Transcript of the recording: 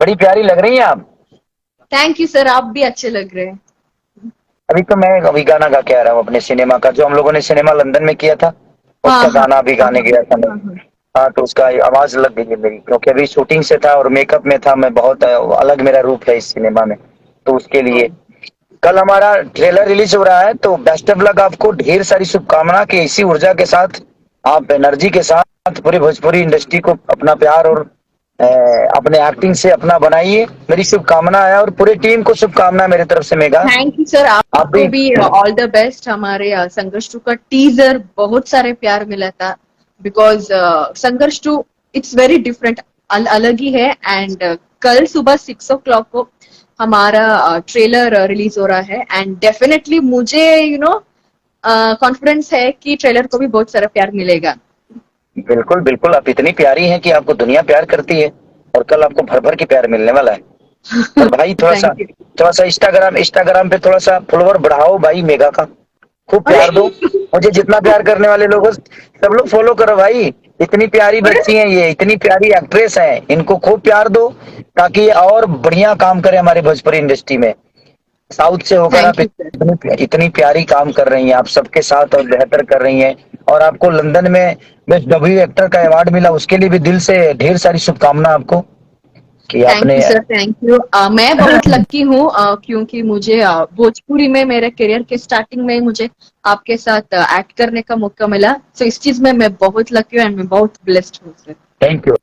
बड़ी प्यारी लग रही हैं आप। थैंक यू सर, आप भी अच्छे लग रहे हैं। अभी तो मैं अभी गाना गा के आ रहा हूँ अपने सिनेमा का, जो हम लोगों ने सिनेमा लंदन में किया था, हाँ उसका हाँ गाना अभी हाँ गाने गया था मैं। हाँ हाँ। हाँ, तो उसका आवाज लग गई है मेरी, क्योंकि अभी शूटिंग से था और मेकअप में था मैं, बहुत अलग मेरा रूप है इस सिनेमा में। तो उसके लिए हाँ। कल हमारा ट्रेलर रिलीज हो रहा है, तो बेस्ट ऑफ लक आपको, ढेर सारी शुभकामना कि इसी ऊर्जा के साथ, आप एनर्जी के साथ पूरी भोजपुरी इंडस्ट्री को अपना प्यार और अ, अपने एक्टिंग से अपना बनाइए। मेरी शुभकामना है और पूरी टीम को शुभकामना मेरी तरफ से। मेगा थैंक यू सर, आप आपको भी। भी ऑल द बेस्ट। हमारे संघर्ष टू का टीजर बहुत सारे प्यार मिला था, बिकॉज संघर्ष टू इट्स वेरी डिफरेंट, अलग ही है। एंड कल सुबह 6 o'clock को हमारा ट्रेलर रिलीज हो रहा है, एंड डेफिनेटली मुझे कॉन्फिडेंस है कि ट्रेलर को भी बहुत सारा प्यार मिलेगा। बिल्कुल बिल्कुल, आप इतनी प्यारी हैं कि आपको दुनिया प्यार करती है, और कल आपको भर भर के प्यार मिलने वाला है। और भाई थैंक यू। थोड़ा सा इंस्टाग्राम पे थोड़ा सा फॉलोवर बढ़ाओ भाई, मेगा का खूब अरे प्यार दो। मुझे जितना प्यार करने वाले लोग हो, सब लोग फॉलो करो भाई। इतनी प्यारी बच्ची हैं ये, इतनी प्यारी एक्ट्रेस हैं, इनको खूब प्यार दो, ताकि ये और बढ़िया काम करे हमारी भोजपुरी इंडस्ट्री में। साउथ से होकर आप थैंक यू सर। इतनी प्यारी काम कर रही हैं, आप सबके साथ और बेहतर कर रही हैं। और आपको लंदन में बेस्ट डब्ल्यू एक्टर का अवार्ड मिला, उसके लिए भी दिल से ढेर सारी शुभकामना आपको कि थैंक आपने। You sir, thank you. मैं बहुत लकी हूँ, क्योंकि मुझे भोजपुरी में मेरे करियर के स्टार्टिंग में ही मुझे आपके साथ एक्ट करने का मौका मिला। सो इस चीज में मैं बहुत लकी हूँ, एंड मैं बहुत ब्लेस्ड हूँ सर। Thank you.